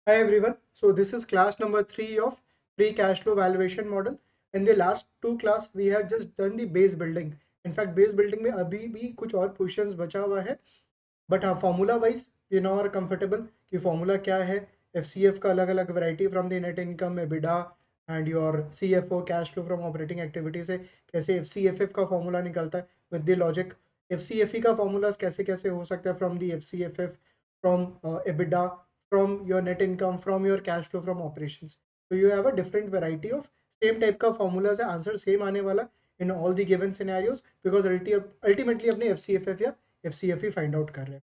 Hi everyone. So this is class number 3 of free cash flow valuation model. In the last two class we had just done the base building. In fact base building में अभी भी कुछ और portions बचा हुआ है. But हाँ formula wise we now are comfortable कि formula क्या है. FCF का अलग अलग variety from the net income, EBITDA and your CFO cash flow from operating activity से कैसे FCFF का formula निकलता है with the logic. FCFE का formulas कैसे कैसे हो सकता है from the FCFF, from EBITDA, from your net income, from your cash flow from operations. So you have a different variety of same type का formulas है, answer same आने वाला in all the given scenarios because ultimately अपने FCFF या FCFE find out कर रहे हैं,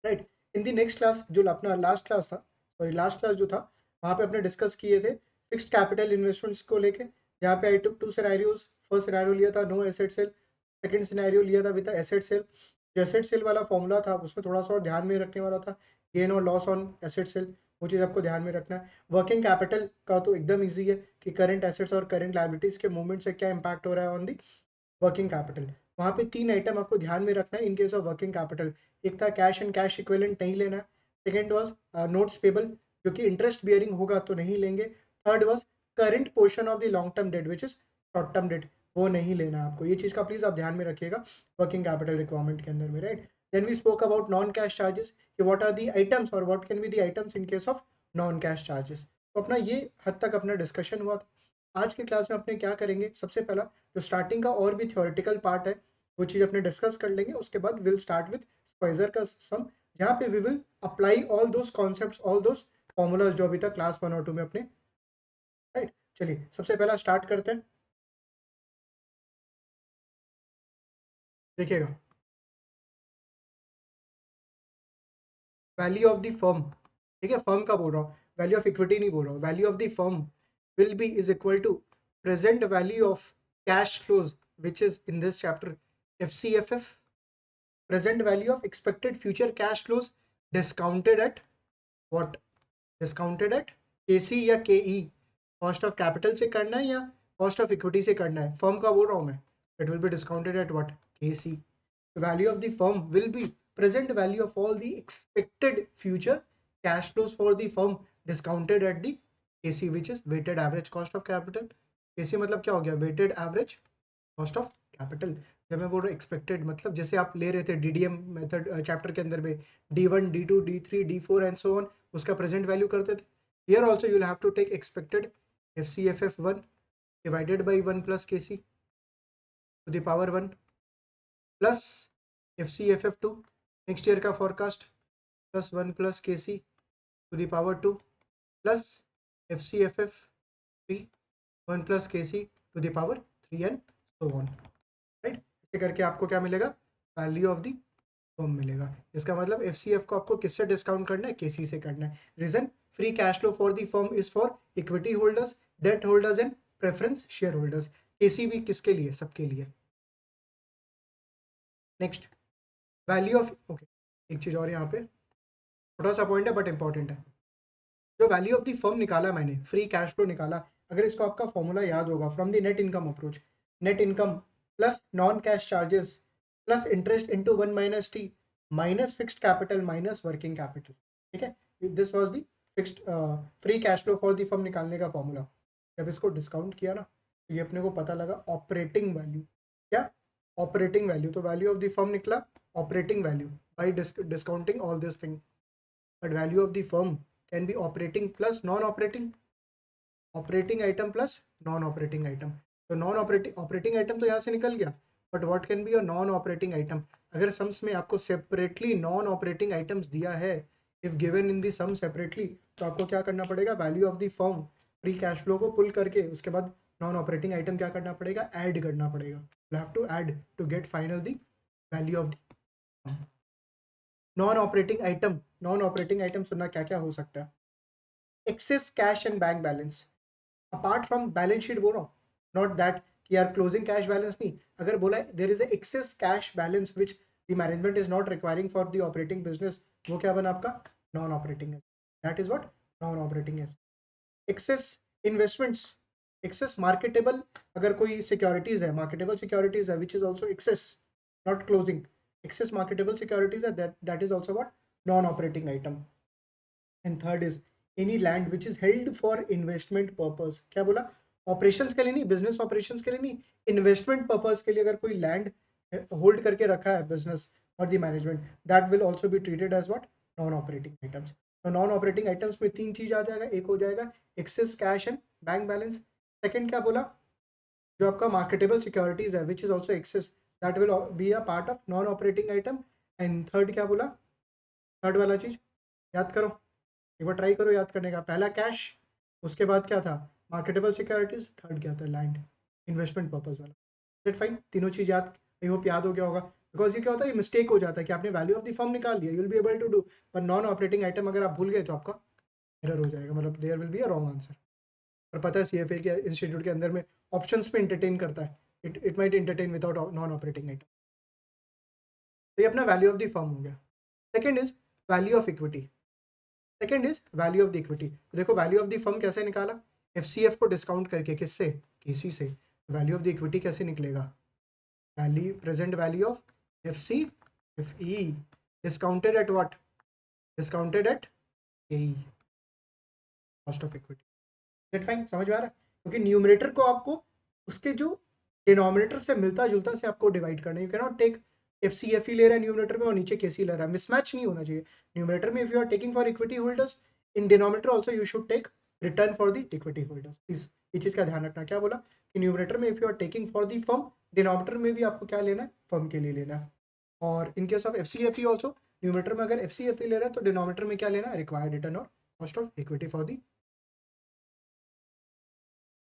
right? In the next class जो अपना last class था, sorry last class जो था वहाँ पे अपने डिस्कस किए थे फिक्स्ड कैपिटल इन्वेस्टमेंट्स को लेके, जहाँ पे I took two scenarios. First scenario लिया था no asset sale, second scenario लिया था विद एसेट सेल. जो एसेट सेल वाला फॉर्मूला था उसमें थोड़ा सा और ध्यान में रखने वाला था गेन और लॉस ऑन एसेट सेल, वो चीज़ आपको ध्यान में रखना है. वर्किंग कैपिटल का तो एकदम ईजी है कि करंट एसेट्स और करंट लाइबिलिटीज के मूवमेंट से क्या इंपैक्ट हो रहा है ऑन दी वर्किंग कैपिटल. वहाँ पे 3 आइटम आपको ध्यान में रखना है इन केस ऑफ वर्किंग कैपिटल. एक था कैश एंड कैश इक्विवेलेंट नहीं लेना. सेकंड वाज नोट्स पेबल जो कि इंटरेस्ट बियरिंग होगा तो नहीं लेंगे. Third was current portion of the long term debt which is short term date, वो नहीं लेना आपको. ये चीज़ का प्लीज आप ध्यान में रखिएगा वर्किंग कैपिटल रिक्वायरमेंट के अंदर में, right. Then we spoke about non cash charges कि व्हाट आर दी आइटम्स और what can be the items in case of non cash charges. तो अपना ये हद तक अपना डिस्कशन हुआ था. आज के क्लास में अपने क्या करेंगे, सबसे पहला जो स्टार्टिंग का और भी थ्योरेटिकल पार्ट है वो चीज़ अपने डिस्कस कर लेंगे. उसके बाद विल स्टार्ट विद स्क्वाइजर का सम, जहाँ पे we will apply all those concepts, all those formulas जो अभी तक क्लास 1 और 2 में अपने, राइट. चलिए सबसे पहला स्टार्ट करते हैं. देखिएगा वैल्यू ऑफ द फर्म, ठीक है, फर्म का बोल रहा हूँ, वैल्यू ऑफ इक्विटी नहीं बोल रहा हूँ. Value of the firm will be is equal to present value of cash flows which is in this chapter FCFF, present value of expected future cash flows discounted at what, discounted eight KC या KE, cost of capital से करना है या cost of equity से करना है, firm का बोल रहा हूँ मैं. It will be discounted at what, KC. Value of the firm will be present value of all the expected future cash flows for the firm discounted at the KC which is weighted average cost of capital. KC मतलब क्या हो गया, weighted average cost of capital. जब मैं बोल रहा हूँ expected मतलब जैसे आप ले रहे थे DDM मेथड चैप्टर के अंदर में D1 D2 D3 D4 and so on, उसका प्रेजेंट वैल्यू करते थे. Here also you will have to take expected FCFF1 divided by 1 plus KC to the power 1 plus FCFF2 next year का forecast plus 1 plus KC to the power 2 plus FCFF3 1 plus KC to the power 3 and so on, right. ऐसे करके आपको क्या मिलेगा, value of the firm मिलेगा. इसका मतलब FCF को आपको किससे डिस्काउंट करना है, KC से करना है. Reason, free cash flow for the firm is for equity holders, debt holders and preference share holders. KC भी किसके लिए, सबके लिए. नेक्स्ट वैल्यू ऑफ, ओके एक चीज और यहाँ पे छोटा सा पॉइंट है बट इंपॉर्टेंट है. जो वैल्यू ऑफ द फर्म निकाला मैंने, फ्री कैश फ्लो निकाला, अगर इसको आपका फॉर्मूला याद होगा from the net income approach, net income plus non cash charges plus interest into 1 minus T minus fixed capital minus working capital, ठीक है. This was the fixed free cash flow for the firm निकालने का formula. जब इसको discount किया ना तो ये अपने को पता लगा ऑपरेटिंग वैल्यू. क्या, ऑपरेटिंग वैल्यू. तो वैल्यू ऑफ द फर्म निकला operating value by discounting all this thing. But value of the firm can be operating plus non-operating, operating item plus non-operating item. तो नॉन ऑपरेटिंग आइटम तो यहाँ से निकल गया, but what can be a non operating item. अगर sums में आपको separately non operating items दिया है, if given in the sum separately, तो आपको क्या करना पड़ेगा, value of the firm free cash flow को पुल करके उसके बाद नॉन ऑपरेटिंग आइटम क्या करना पड़ेगा, ऐड करना पड़ेगा. You have to add to get final the value of the non operating item. Non operating item सुनना क्या क्या हो सकता है, excess cash and bank balance apart from balance sheet बोल रहा हूँ, नॉट दैट कि यार क्लोजिंग कैश बैलेंस नहीं. अगर बोला there is excess cash balance which the management is not requiring for the operating business, वो क्या बना आपका, नॉन ऑपरेटिंग है. That is what non operating है. एक्सेस इन्वेस्टमेंट्स, एक्सेस मार्केटेबल, अगर कोई सिक्योरिटीज है, मार्केटेबल सिक्योरिटीज है which is also excess, not closing. excess marketable securities are that is also what non operating item. And third is any land which is held for investment purpose, क्या बोला, operations के लिए नहीं, business operations के लिए नहीं, investment purpose के लिए अगर कोई लैंड होल्ड करके रखा है बिजनेस और the management, that will also be treated as what, non operating items. तो नॉन ऑपरेटिंग आइटम्स में तीन चीज आ जाएगा, एक हो जाएगा excess cash and bank balance, second क्या बोला, जो आपका मार्केटेबल सिक्योरिटीज है which is also excess, that will be a part of non operating item, and third क्या बोला, थर्ड वाला चीज याद करो, एक बार ट्राई करो याद करने का, पहला कैश, उसके बाद क्या था मार्केटेबल सिक्योरिटीज, थर्ड क्या था लैंड, इन्वेस्टमेंट पर्पज वाला। दैट फाइन, तीनों चीज याद, आई होप याद हो गया होगा, बिकॉज ये क्या होता है, ये मिस्टेक हो जाता है कि आपने वैल्यू ऑफ द फर्म निकाल लिया, you will be able to do, पर नॉन ऑपरेटिंग आइटम अगर आप भूल गए तो आपका एरर हो जाएगा, मतलब there will be a wrong answer. और पता है सीएफए के इंस्टीट्यूट के अंदर में ऑप्शंस पे इंटरटेन करता है, it might entertain without non operating item. तो ये अपना वैल्यू ऑफ द फर्म हो गया। Second is value of equity, second is value of the equity. तो देखो वैल्यू ऑफ द फर्म कैसे निकाला, एफसीएफ को डिस्काउंट करके, किससे, केसी से। वैल्यू ऑफ द इक्विटी कैसे निकलेगा, value present value of FC F E discounted at what, discounted eight A, cost of equity. That fine, समझ में आ रहा है, क्योंकि न्यूमरेटर को आपको उसके जो डिनोमिनेटर से मिलता जुलता से आपको डिवाइड करना है, you can not take F C F E ले रहा है न्यूमरेटर में और नीचे के सी ले रहा है, मिसमैच नहीं होना चाहिए। न्यूमरेटर में if you are taking for equity holders, in denominator also you should take return for the equity holders, please ये चीज का ध्यान रखना। क्या बोला कि न्यूमरेटर में if you are taking for the firm, denominator में भी आपको क्या लेना है, फर्म के लिए लेना है। और in case of F C F E also, numerator में अगर एफ सी एफ ई ले रहा है तो डिनोमिनेटर में क्या लेना है, रिक्वायर्ड रिटर्न और cost of equity for the.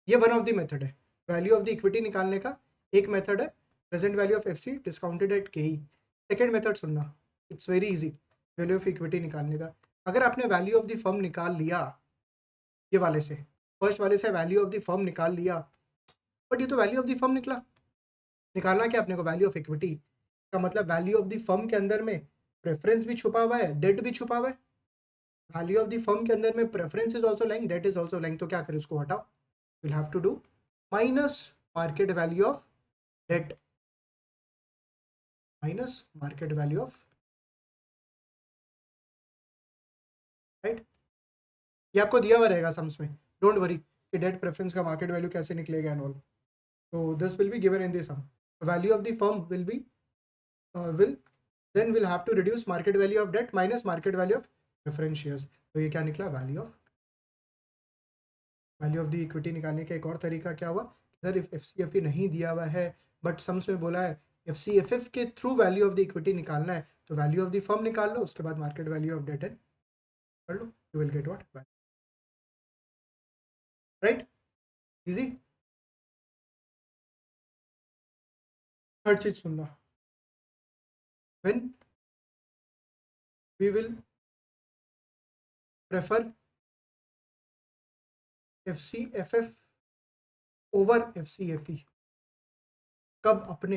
ये वन ऑफ द मेथड है वैल्यू ऑफ द इक्विटी निकालने का। एक मेथड है present value of FC discounted eight के ई। सेकेंड मेथड सुनना, it's very easy, value of equity निकालने का। अगर आपने वैल्यू ऑफ द फर्म निकाल लिया, ये वाले से, फर्स्ट वाले से वैल्यू ऑफ द फर्म निकाल लिया, बट ये तो वैल्यू ऑफ द फर्म निकला, निकालना क्या अपने को, वैल्यू ऑफ इक्विटी का मतलब वैल्यू ऑफ द फर्म के अंदर में प्रेफरेंस भी छुपा हुआ है, डेट भी छुपा हुआ है। वैल्यू ऑफ द फर्म के अंदर में preference is also lying, debt is also lying, तो क्या करें, उसको हटाओ, will have to do minus market value of debt minus market value of, right. ये आपको दिया हुआ रहेगा सम्स में, डोंट वरी कि डेट प्रेफरेंस का मार्केट वैल्यू कैसे निकलेगा एंड ऑल, तो this will be given in this sum. Value of the firm will be will then will have to reduce market value of debt minus market value of preference shares. तो ये क्या निकला, value of the equity निकालने का एक और तरीका क्या हुआ, sir F C F E नहीं दिया हुआ है बट सम्स में बोला है एफ सी एफ एफ के through value of the equity निकालना है, तो वैल्यू ऑफ द फर्म निकाल लो, उसके बाद market value of debt and कर लो, you will get what, right, easy. Third चीज सुनना, when we will prefer FCFF over FCFE, कब अपने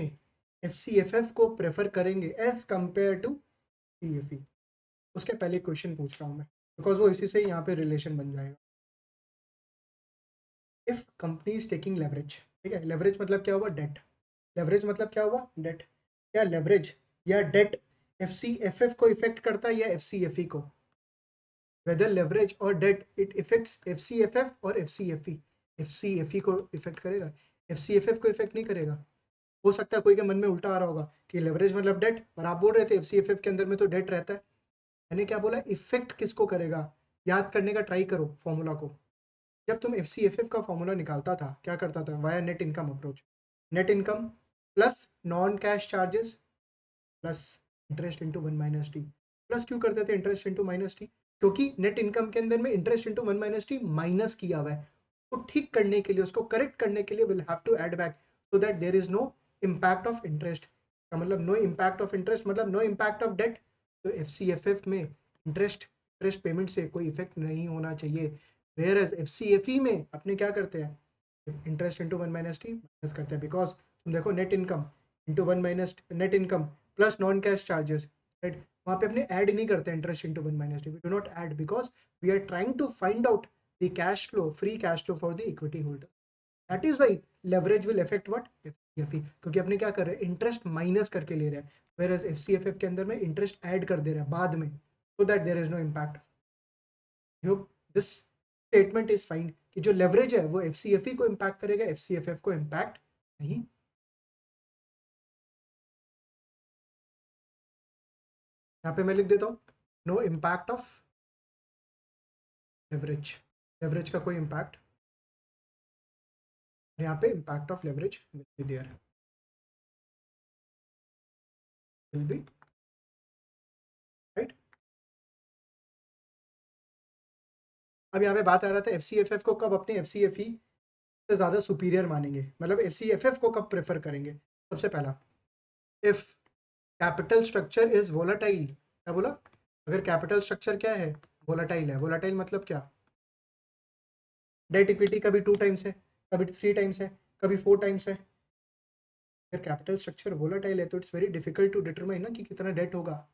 FCFF को प्रेफर करेंगे एज कंपेयर टू CFE, उसके पहले क्वेश्चन पूछ रहा हूं मैं, बिकॉज वो इसी से यहाँ पे रिलेशन बन जाएगा। If company is taking leverage, ठीक है, लेवरेज मतलब क्या हुआ, डेट, लेवरेज मतलब क्या हुआ, डेट, क्या लेवरेज या डेट FCFF को इफेक्ट करता है या FCFE को, whether leverage or debt it affects FCFF और FCFE, FCFE को इफेक्ट करेगा, FCFF को इफेक्ट नहीं करेगा। हो सकता है कोई के मन में उल्टा आ रहा होगा कि लेवरेज मतलब डेट, और आप बोल रहे थे FCFF के अंदर में तो डेट रहता है। मैंने क्या बोला, इफेक्ट किसको करेगा, याद करने का ट्राई करो फॉर्मूला को। जब तुम FCFF का फॉर्मूला निकालता था क्या करता था, via net income approach, net income plus non cash charges plus interest into one minus T. Plus क्यों करते थे इंटरेस्ट इंटू माइनस टी, क्योंकि नेट इनकम के अंदर में interest into one minus T minus किया हुआ है, उसको ठीक करने के लिए, उसको करेक्ट करने के लिए will have to add back so that there is no impact of interest, का मतलब नो इम्पैक्ट ऑफ इंटरेस्ट मतलब नो इम्पैक्ट ऑफ डेट। तो FCFF में इंटरेस्ट पेमेंट से कोई इफेक्ट नहीं होना चाहिए, वेयर एज FCFE में अपने क्या करते हैं, interest into one minus T minus करते हैं, बिकॉज तुम देखो net income into one minus net income plus non cash charges, right, वहाँ पे अपने ऐड नहीं करते interest into one minus T, we do not add because we are trying to find out the cash flow, free cash flow for the equity holder. That is why leverage will affect what, FCFE, क्योंकि अपने क्या कर रहे हैं, interest minus करके ले रहे हैं, वेयर एज FCFF के अंदर में इंटरेस्ट ऐड कर दे रहे हैं बाद में, so that there is no impact. Hope this statement is fine कि जो लेवरेज है वो एफसीएफई को इम्पैक्ट करेगा, एफसीएफएफ को इम्पैक्ट नहीं। यहाँ पे मैं लिख देता हूँ no impact of leverage, leverage का कोई इम्पैक्ट, यहाँ पे impact of leverage will be there, will be right. अब यहाँ पे बात आ रहा था एफसीएफएफ को कब अपने एफसीएफई से ज़्यादा सुपीरियर मानेंगे, मतलब एफसीएफएफ को कब प्रेफर करेंगे। सबसे पहला, if capital structure is volatile, क्या बोला, अगर कैपिटल स्ट्रक्चर क्या है, वोलाटाइल है। वोलाटाइल मतलब क्या, डेट इक्विटी कभी 2 टाइम्स है, कभी 3 टाइम्स है, कभी 4 टाइम्स है। अगर कैपिटल स्ट्रक्चर वोलाटाइल है तो it's very difficult to determine ना कि कितना डेट होगा,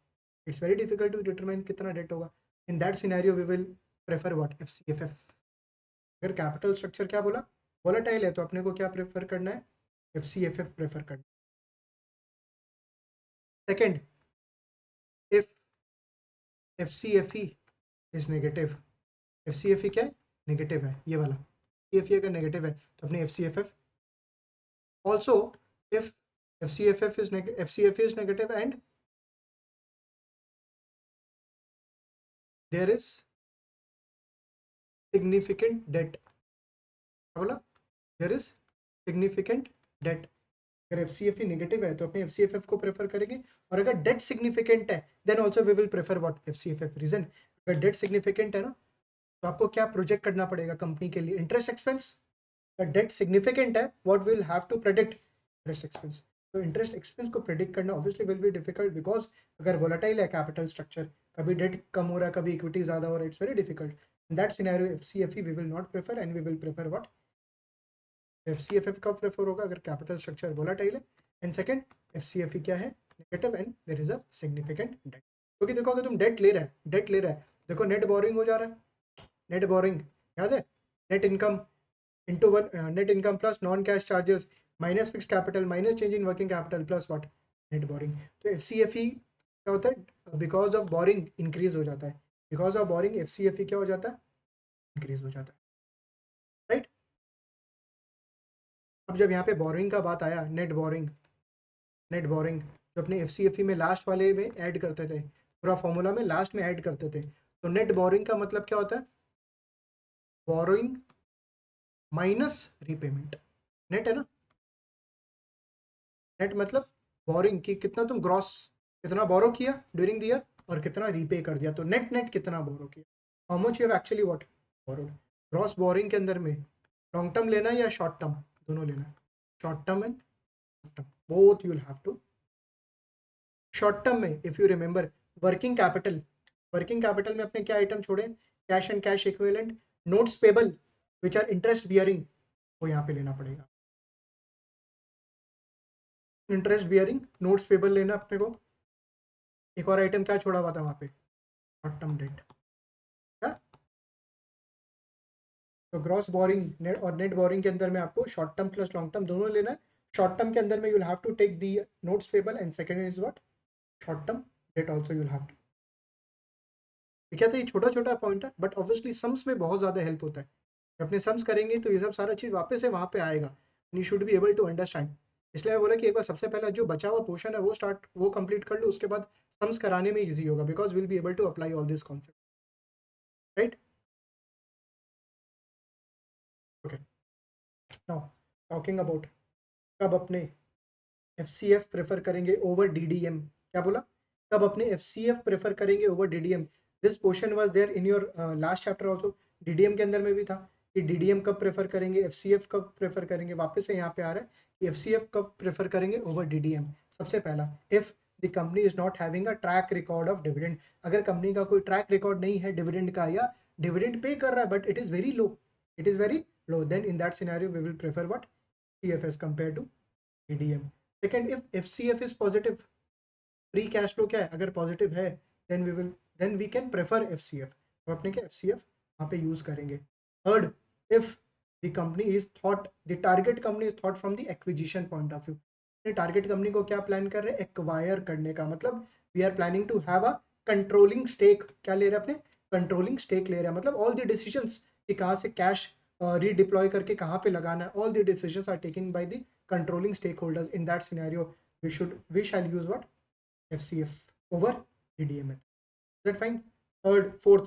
it's very difficult to determine कितना डेट होगा। In that scenario we will prefer what, FCFF. अगर कैपिटल स्ट्रक्चर क्या बोला, वोलाटाइल है, तो अपने को क्या प्रेफर करना है, एफसीएफएफ प्रेफर करना है। सेकंड, इफ एफसीएफई इज नेगेटिव, एफसीएफई क्या है, नेगेटिव है, ये वाला एफसीएफई अगर नेगेटिव है तो अपने FCFF. Also if FCFE is negative and there is significant debt, क्या बोला, there is significant debt। अगर FCFE नेगेटिव है तो अपने FCFF को प्रेफर करेंगे, और अगर डेट सिग्निफिकेंट है then also we will prefer what, FCFF। Reason, अगर डेट सिग्निफिकेंट है ना तो आपको क्या प्रोजेक्ट करना पड़ेगा कंपनी के लिए, इंटरेस्ट एक्सपेंस। अगर डेट सिग्निफिकेंट है what will have to predict, interest expense. तो इंटरेस्ट एक्सपेंस को प्रेडिक्ट करना obviously will be difficult, because अगर वोलेटाइल है कैपिटल स्ट्रक्चर, कभी डेट कम हो रहा है, कभी इक्विटी ज्यादा हो रहा है, it's very difficult. In that scenario FCFE we will not prefer and we will prefer what, FCFF का प्रेफर होगा अगर कैपिटल स्ट्रक्चर वोलेटाइल है। एंड सेकंड, एफसीएफई क्या है, negative and there is a significant debt. क्योंकि देखो अगर तुम डेट ले रहा है, डेट ले रहा है, देखो नेट बोरिंग हो जा रहा है, नेट बोरिंग याद है, net income into one net income plus non-cash charges minus fixed capital minus change in working capital plus what, net borrowing। तो FCFE क्या होता है, बिकॉज ऑफ बोरिंग इंक्रीज हो जाता है, बिकॉज ऑफ बोरिंग FCFE क्या हो जाता है, इंक्रीज हो जाता है, राइट। अब जब यहाँ पे बोरिंग का बात आया, नेट बोरिंग, नेट बोरिंग जो अपने FCFE में लास्ट वाले में ऐड करते थे, पूरा फॉर्मूला में लास्ट में ऐड करते थे, तो नेट बोरिंग का मतलब क्या होता है, बोरिंग माइनस रीपेमेंट। नेट है ना, नेट मतलब बोरिंग कि कितना तुम ग्रॉस, कितना बोरो किया ड्यूरिंग द ईयर और कितना रीपे कर दिया, तो नेट नेट कितना बोरो किया, how much you have actually what borrowed. Gross boring के अंदर में लॉन्ग टर्म लेना है या शॉर्ट टर्म, दोनों लेना है, short term and long term both you will have to. Short term में if you remember working capital, working capital में अपने क्या आइटम छोड़े, cash and cash equivalent, notes payable which are interest bearing, वो यहाँ पे लेना पड़ेगा, इंटरेस्ट बियरिंग नोट्स पेबल लेना अपने को। एक और आइटम क्या छोड़ा हुआ था वहाँ पे, शॉर्ट टर्म डेट, क्या, तो ग्रॉस बोरिंग नेट और नेट बोरिंग के अंदर में आपको short term plus long term दोनों लेना है। शॉर्ट टर्म के अंदर में you will have to take the notes payable and second is what, short term debt also you will have to. क्या था, ये छोटा छोटा पॉइंट है बट ऑब्वियसली सम्स में बहुत ज़्यादा हेल्प होता है, अपने सम्स करेंगे तो ये सब सारा चीज़ वापस से वहाँ पे आएगा, you should be able to understand. इसलिए मैं बोला कि एक बार सबसे पहला जो बचा हुआ पोर्शन है वो स्टार्ट, वो कंप्लीट कर लो, उसके बाद सम्स कराने में ईजी होगा, because will be able to apply all this concept, right. Okay, now talking about कब अपने FCF प्रेफर करेंगे ओवर DDM, क्या बोला, कब अपने FCF प्रेफर करेंगे over DDM। This portion was there in your last chapter also, DDM के अंदर में भी था कि DDM कब प्रेफर करेंगे, FCF कब प्रेफर करेंगे, वापस से यहाँ पे आ रहा है कि FCF कब प्रेफर करेंगे ओवर DDM। सबसे पहला, if the company is not having a track record of dividend, अगर कंपनी का कोई ट्रैक रिकॉर्ड नहीं है डिविडेंड का, या डिविडेंड पे कर रहा है but it is very low, it is very low, then in that scenario we will prefer what, CF as compare to DDM। Second, if FCF is positive, free cash flow क्या है, अगर positive है then we can prefer FCF, तो अपने क्या FCF वहाँ पे use करेंगे। Third, if the company is thought, the target company is thought from the acquisition point of view, target company को क्या प्लान कर रहे हैं, एक्वायर करने का, मतलब we are planning to have a controlling stake, क्या ले रहे हैं अपने, कंट्रोलिंग स्टेक ले रहा है, मतलब ऑल द डिसीजंस कि कहाँ से कैश रीडिप्लॉय करके कहाँ पे लगाना है, all the decisions are taken by the controlling stake holders. In that scenario we shall use what? FCF over DDM. Is that fine? Third fourth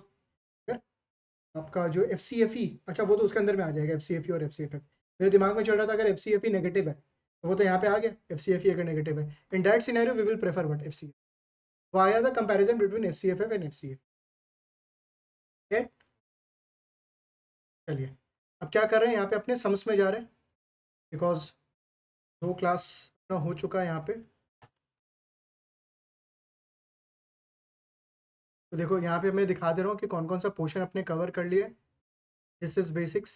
आपका जो FCFE, अच्छा वो तो उसके अंदर में आ जाएगा FCFE और FCFF. मेरे दिमाग में चल रहा था अगर FCFE नेगेटिव है तो वो तो यहाँ पे आ गया FCFE अगर नेगेटिव है. In that scenario we will prefer what? FCF. वो आया था comparison between FCFF and FCF. चलिए अब क्या कर रहे हैं, यहाँ पे अपने सम्स में जा रहे हैं बिकॉज 2 क्लास हो चुका है यहाँ पे. तो देखो यहाँ पे मैं दिखा दे रहा हूँ कि कौन कौन सा पोर्शन अपने कवर कर लिए. दिस इज बेसिक्स,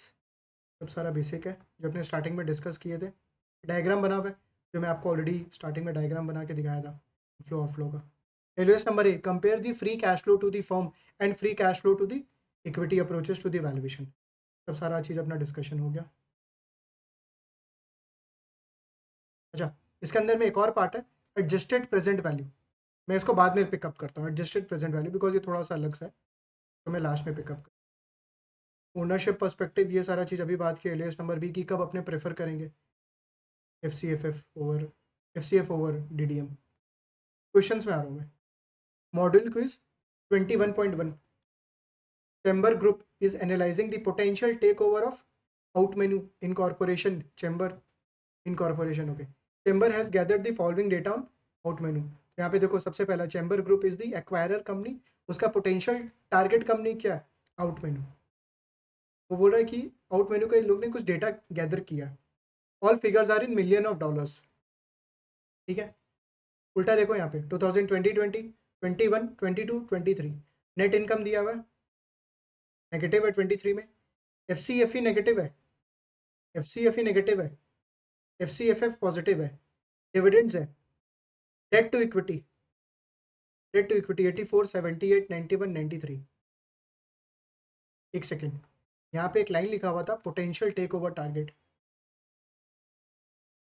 सब सारा बेसिक है जो अपने स्टार्टिंग में डिस्कस किए थे. डायग्राम बना हुआ है जो मैं आपको ऑलरेडी स्टार्टिंग में डायग्राम बना के दिखाया था फ्लो ऑफ फ्लो का. LOS number 1, compare the free cash flow to the firm and free cash flow to the equity approaches to the valuation. सब सारा चीज़ अपना डिस्कशन हो गया. अच्छा इसके अंदर में एक और पार्ट है एडजस्टेड प्रेजेंट वैल्यू. मैं इसको बाद में पिकअप करता हूँ एडजस्टेड प्रेजेंट वैल्यू बिकॉज ये थोड़ा सा अलग सा है, तो मैं लास्ट में पिकअप. ओनरशिप पर्सपेक्टिव ये सारा चीज़ अभी बात की. एलियस नंबर बी की कब अपने प्रेफर करेंगे F C F over DDM. Questions में आ रहा हूँ मैं. Module quiz 21.1. Chamber group is analysing the potential take over of out menu incorporation. Chamber incorporation okay. Chamber has gathered the following data on out menu. यहाँ पे देखो सबसे पहला chamber group is the acquirer company. उसका potential target company क्या है? Out menu. वो बोल रहा है कि आउट मेन्यू के लोग ने कुछ डेटा गैदर किया. All figures are in million of dollars. ठीक है. उल्टा देखो यहाँ पे 2020, 21, 22, 23 नेट इनकम दिया हुआ है नेगेटिव है 23 में. FCFE नेगेटिव है, FCFE नेगेटिव है, FCFF पॉजिटिव है. डिविडेंड्स है, डेट टू इक्विटी 84, 78, 91, 93. एक सेकेंड, यहाँ पे एक लाइन लिखा हुआ था potential take over target.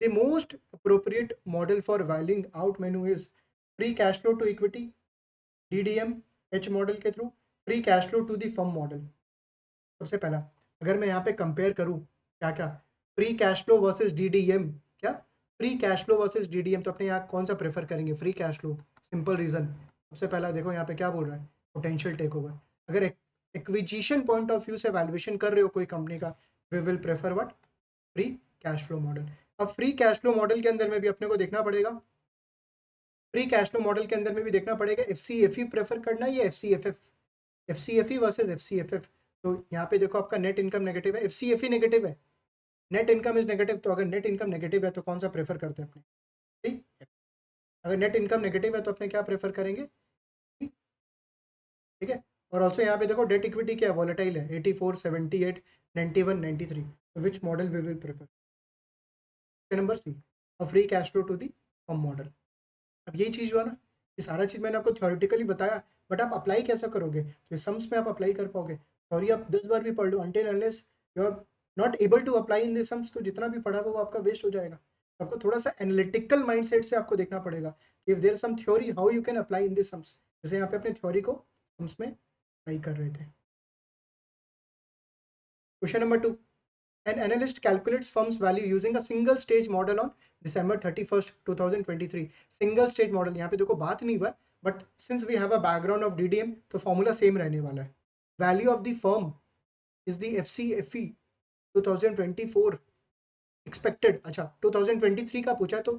The most appropriate model for valuing out menu is free cash flow to equity, DDM H model के through, free cash flow to the firm model. सबसे पहला अगर मैं यहाँ पे कंपेयर करूँ क्या क्या free cash flow versus DDM, क्या free cash flow versus DDM, तो अपने यहाँ कौन सा प्रेफर करेंगे? Free cash flow. Simple reason. सबसे पहला देखो यहाँ पे क्या बोल रहा है पोटेंशियल टेक ओवर. अगर एक्विजिशन पॉइंट ऑफ व्यू से वैल्यूएशन कर रहे हो कोई कंपनी का, we will prefer what? Free cash flow model. अब फ्री कैश फ्लो मॉडल के अंदर में भी अपने को देखना पड़ेगा, फ्री कैश फ्लो मॉडल के अंदर में भी देखना पड़ेगा FCFE प्रेफर करना है या FCFF. FCFE versus FCFF. तो यहाँ पे देखो आपका नेट इनकम नेगेटिव है, FCFE नेगेटिव है, नेट इनकम इज नेगेटिव. तो अगर नेट इनकम नेगेटिव है तो कौन सा प्रेफर करते हैं अपने? ठीक. अगर नेट इनकम नेगेटिव है तो अपने क्या प्रेफर करेंगे? ठीक है. और ऑल्सो यहाँ पे देखो डेट इक्विटी क्या वॉलेटाइल है 84, 78, 91, 93. Which model we will prefer? Number C, और free cash flow to the firm model. अब यही चीज़ हुआ ना, ये सारा चीज़ मैंने आपको थ्योरेटिकली बताया, बट आप अप्लाई कैसे करोगे? तो सम्स में आप अप्लाई कर पाओगे. सॉरी आप 10 बार भी पढ़ लो, until unless you are not able to apply in this sums, तो जितना भी पढ़ा हुआ वो आपका वेस्ट हो जाएगा. आपको थोड़ा सा एनालिटिकल माइंडसेट से आपको देखना पड़ेगा if there some theory how you can apply in this sums. जैसे यहाँ पे अपने थ्योरी को सम्स में अप्लाई कर रहे थे. Question number 2. An analyst calculates firm's value using a single stage model on December 31st, 2023. Single stage model, यहाँ पे देखो बात नहीं हुआ, but since we have a background of DDM तो फॉर्मूला सेम रहने वाला है. Value of the firm is the FCFE 2024 expected. अच्छा 2023 का पूछा, तो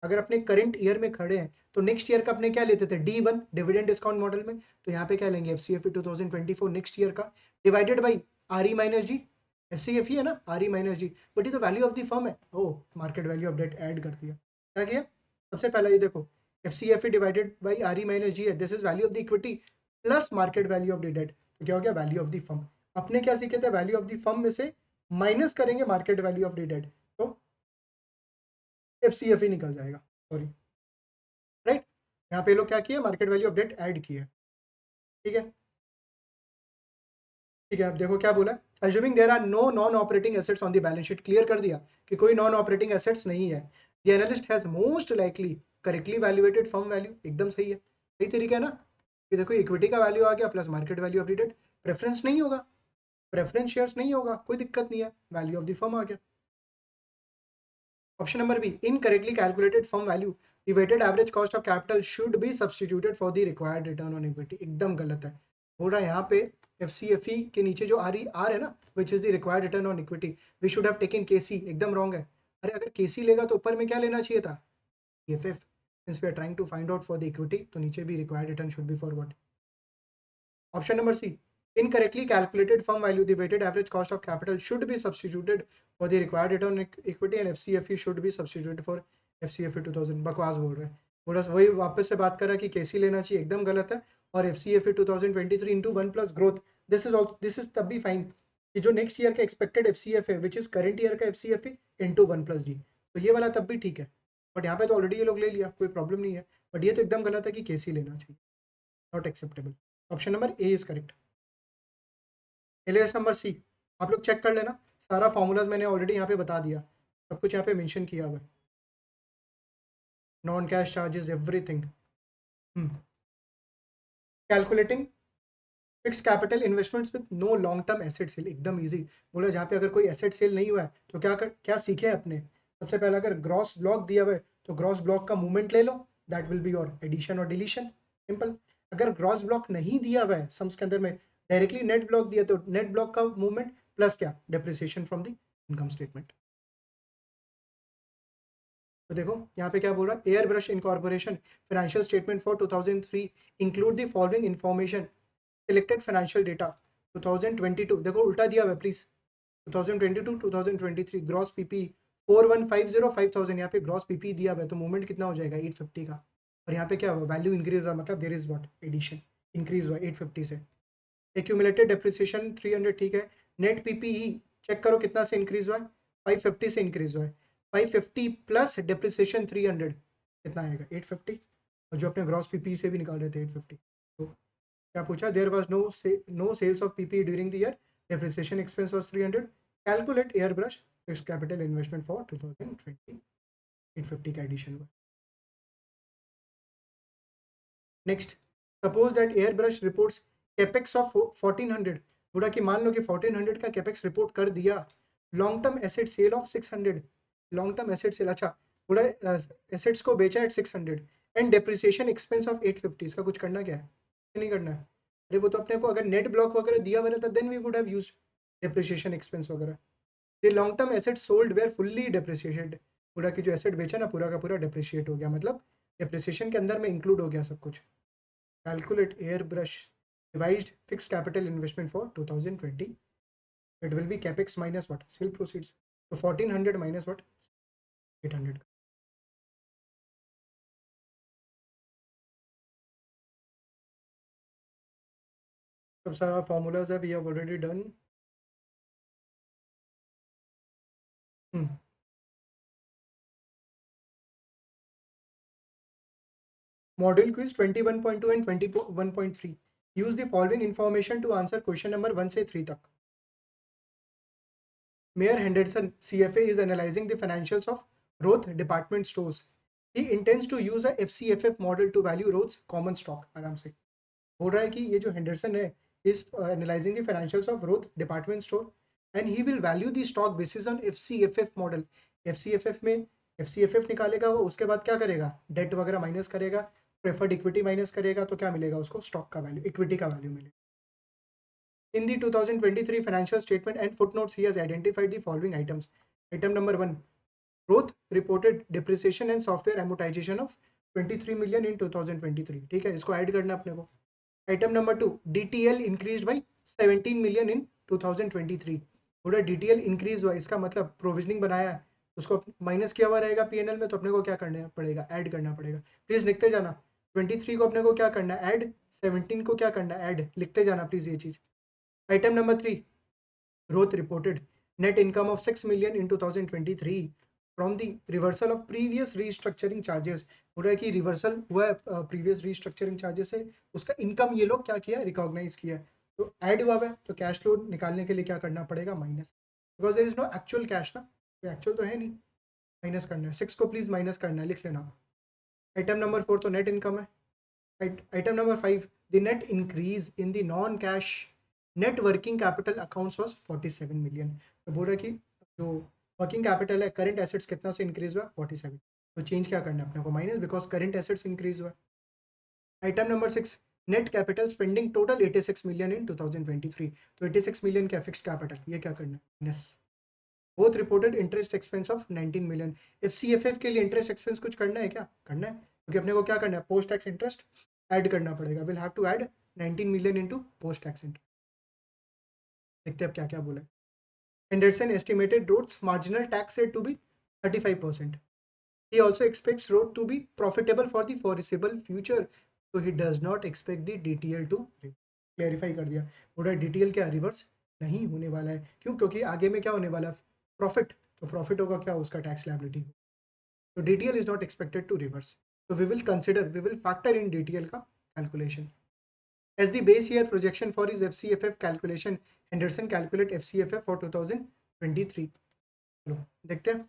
अगर अपने करंट ईयर में खड़े हैं तो नेक्स्ट ईयर का अपने क्या लेते थे? D1 डिविडेंड डिस्काउंट मॉडल में. तो यहाँ पे क्या लेंगे? FCFE 2024 नेक्स्ट ईयर का divided by RE minus G. FCFE है ना, RE माइनस जी, बट ये तो वैल्यू ऑफ द फर्म है. Oh market value of debt add कर दिया. क्या किया? सबसे पहला ये देखो FCFE divided by RE minus g है, this is value of the equity plus market value of the debt. तो क्या हो गया? Value of the firm. अपने क्या सीखे थे? वैल्यू ऑफ द फर्म में से माइनस करेंगे market value of the debt, तो FCFE निकल जाएगा. Sorry right. यहाँ पे लोग क्या किया? Market value of debt add किया. ठीक है. ठीक है. अब देखो क्या बोला, assuming there are no non operating assets on the balance sheet. Clear कर दिया कि कोई नॉन ऑपरेटिंग एसेट्स नहीं है. The analyst has most likely correctly evaluated firm value. एकदम सही है, सही तरीका है ना. कि देखो इक्विटी का वैल्यू आ गया plus market value updated, preference नहीं होगा, प्रेफरेंस शेयर्स नहीं होगा, कोई दिक्कत नहीं है, वैल्यू ऑफ द फर्म आ गया। Option number B, incorrectly calculated firm value, the weighted average cost of capital should be substituted for the required return on equity. एकदम गलत है, बोल रहा है यहाँ पे एफसीएफई के नीचे जो आर है ना, which is the required return on equity, we should have taken KC, एकदम रॉन्ग है। अरे अगर केसी लेगा तो ऊपर में क्या लेना चाहिए था, EFF, since we are trying to find out for the equity, तो नीचे भी required return should be for what? Option number C, incorrectly calculated firm value, the weighted average cost of capital should be substituted for the required return on equity and FCFE should be substituted for FCFE 2000। बकवास बोल रहा है, बोला वही वापस से बात कर रहा है कि केसी लेना चाहिए, एकदम गलत है। और FCFE 2023 into 1 plus growth, this is तब भी फाइन कि जो नेक्स्ट ईयर का एक्सपेक्टेड FCF है विच इज करंट ईयर का FCFE into 1 plus D, तो ये वाला तब भी ठीक है। बट यहाँ पे तो ऑलरेडी ये लोग ले लिया, कोई प्रॉब्लम नहीं है। बट ये तो एकदम गलत है कि केसी लेना चाहिए, not acceptable. Option number A is correct. एलियस नंबर सी, आप लोग चेक कर लेना, सारा फॉर्मूलाज मैंने ऑलरेडी यहाँ पे बता दिया, सब कुछ यहाँ पे मेंशन किया हुआ है, non cash charges everything. Calculating fix capital investments with no long term asset sale, एकदम इजी। बोला जहाँ पे अगर कोई एसेट सेल नहीं हुआ है तो क्या सीखे अपने, सबसे पहले अगर ग्रॉस ब्लॉक दिया हुआ है तो ग्रॉस ब्लॉक का मूवमेंट ले लो, that will be your addition और डिलीशन, सिंपल। अगर ग्रॉस ब्लॉक नहीं दिया हुआ है सम्स के अंदर में, डायरेक्टली नेट ब्लॉक दिया तो नेट ब्लॉक का मूवमेंट प्लस क्या, depreciation from the income statement. तो देखो यहाँ पे क्या बोल रहा है, air brush incorporation financial statement for 2003 include the following information, selected financial data 2022, देखो उल्टा दिया हुआ है प्लीज, 2022 2023 ग्रॉस पीपी 4150 5000, यहाँ पे ग्रॉस पीपी दिया हुआ है तो मूवमेंट कितना हो जाएगा 850 का। और यहाँ पे क्या हुआ, वैल्यू इंक्रीज हुआ, मतलब there is what, addition, increase हुआ 850 से। एक्यूमुलेटेड डेप्रिसिएशन 300, ठीक है। नेट पीपीई चेक करो कितना से इंक्रीज हुआ है, 550 से इंक्रीज हुआ है, 550 प्लस डेप्रिसिएशन 300 कितना आएगा 850, और जो अपने ग्रॉस पीपी से भी निकाल रहे थे 850। तो क्या पूछा, there was no sales of PP during the year, depreciation expense was 300, calculate Airbrush fixed capital investment for 2020, 850 का एडिशन हुआ। Next, suppose that Airbrush reports capex of 1400, बोला कि मान लो कि 1400 का कैपेक्स रिपोर्ट कर दिया, long term asset sale of 600, long term asset sale, अच्छा बोला एसेट्स को बेचा at 600 and depreciation expense of 850, इसका कुछ करना क्या है, नहीं करना है। अरे वो तो अपने को अगर नेट ब्लॉक वगैरह दिया हुआ रहता then we would have used depreciation expense वगैरह। The long term asset sold were fully depreciated, पूरा की जो एसेट बेचा ना पूरा का पूरा डेप्रिशिएट हो गया, मतलब डेप्रिसिएशन के अंदर में इंक्लूड हो गया सब कुछ। Calculate airbrush revised fixed capital investment for 2020. It will be capex minus what? Sale proceeds. So 1400 minus what? 800. सब सारा formulas है, we have already done. Module quiz 21.2 and 21.3. Use the following information to answer question number 1 से 3 तक. Mayor Henderson, CFA, is analyzing the financials of Roth department stores. He intends to use a FCFF model to value Roth's common stock. आराम से बोल रहा है कि ये जो हेंडरसन है is analyzing the financials of Roth department store and he will value the stock basis on FCFF model. FCFF में FCFF निकालेगा वो, उसके बाद क्या करेगा, डेट वगैरह माइनस करेगा, प्रेफर्ड इक्विटी माइनस करेगा, तो क्या मिलेगा उसको, स्टॉक का वैल्यू, इक्विटी का वैल्यू मिलेगा। In the 2023 financial statement and footnotes, he has identified the following items. Item number 1, Roth reported depreciation and software amortization of 23 million in 2023, ठीक है, इसको ऐड करना अपने को। Item number 2, DTL increased by 17 million in 2023, पूरा DTL increase हुआ, इसका मतलब प्रोविजनिंग बनाया है, उसको माइनस किया हुआ रहेगा पीएनएल में, तो अपने को क्या करना पड़ेगा, ऐड करना पड़ेगा। प्लीज लिखते जाना, 23 को अपने को क्या करना है, ऐड, 17 को क्या करना है, ऐड, लिखते जाना प्लीज ये चीज। Item number 3, Roth reported net income of 6 million in 2023 from the reversal of previous restructuring charges, पूरा कि रिवर्सल हुआ है प्रीवियस रीस्ट्रक्चरिंग चार्जेस से, उसका इनकम ये लोग क्या किया, रिकॉग्नाइज किया, तो ऐड हुआ है, तो कैश फ्लो निकालने के लिए क्या करना पड़ेगा, minus, because there is no actual cash ना, तो एक्चुअल तो है नहीं, माइनस करना है, 6 को प्लीज माइनस करना है, लिख लेना। आइटम नंबर 4 तो नेट इनकम है। Item number 5, the net increase in the non-cash net working capital accounts was 47 million. तो बोल रहा है कि जो वर्किंग कैपिटल है करंट एसेट्स कितना से इंक्रीज हुआ 47, तो चेंज क्या करना है अपने को minus, because current assets increase हुआ. Item number 6, net capital spending total 86 million in 2023. तो 86 मिलियन क्या फिक्स्ड कैपिटल, ये क्या करना है minus. Both reported interest expense of 19 million. FCFF के लिए इंटरेस्ट एक्सपेंस कुछ करना है क्या, करना है, क्योंकि अपने को क्या करना है पोस्ट टैक्स इंटरेस्ट ऐड करना पड़ेगा. Will have to add 19 million into post tax interest. देखते हैं अब क्या क्या बोला है. Henderson estimated Road's marginal tax rate to be 35%. He also expects Road to be profitable for the foreseeable future. So he does not expect the DTL to clarify कर दिया. बोला DTL क्या रिवर्स नहीं होने वाला है. क्यों, क्योंकि आगे में क्या होने वाला है प्रॉफिट, तो प्रॉफिट होगा क्या उसका टैक्स लायबिलिटी. तो DTL is not expected to reverse. So we will factor in DTL का calculation. As the base year projection for his FCFF calculation, Henderson calculate FCFF for 2023. चलो देखते हैं,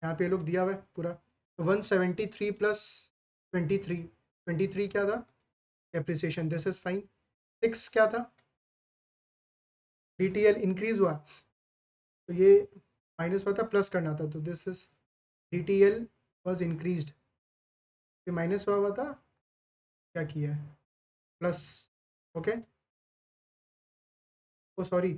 यहाँ पे लोग दिया हुआ है पूरा. 173 प्लस 23 क्या था डेप्रिसिएशन, दिस इज फाइन. 6 क्या था DTL इंक्रीज हुआ, तो ये माइनस हुआ था प्लस करना था, तो this is DTL was increased, ये माइनस हुआ था क्या किया है प्लस. ओके ओ सॉरी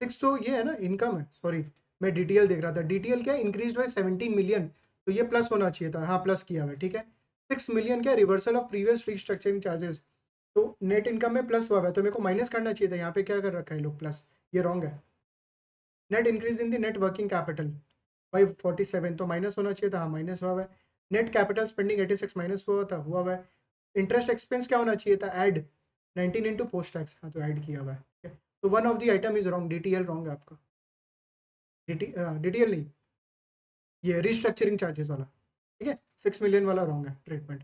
6 तो ये है ना इनकम है, सॉरी मैं DTL देख रहा था. DTL क्या इंक्रीज बाय 17 मिलियन, तो ये प्लस होना चाहिए था, हाँ प्लस किया हुआ है ठीक है. 6 मिलियन क्या reversal of previous restructuring charges, तो नेट इनकम में प्लस हुआ है, तो मेरे को माइनस करना चाहिए था, यहाँ पे क्या कर रखा है लोग प्लस, ये रॉन्ग है. Net increase in the net working capital by 47, तो माइनस होना चाहिए था, हाँ माइनस हुआ है. नेट कैपिटल स्पेंडिंग 86 माइनस हुआ है. इंटरेस्ट एक्सपेंस क्या होना चाहिए था ऐड 19 इंटू पोस्ट टैक्स, हाँ तो ऐड किया हुआ है. तो one of the item is wrong, DTL wrong है आपका. DTL नहीं, ये रिस्ट्रक्चरिंग चार्जेस वाला ठीक है. 6 मिलियन वाला रॉन्ग है ट्रीटमेंट.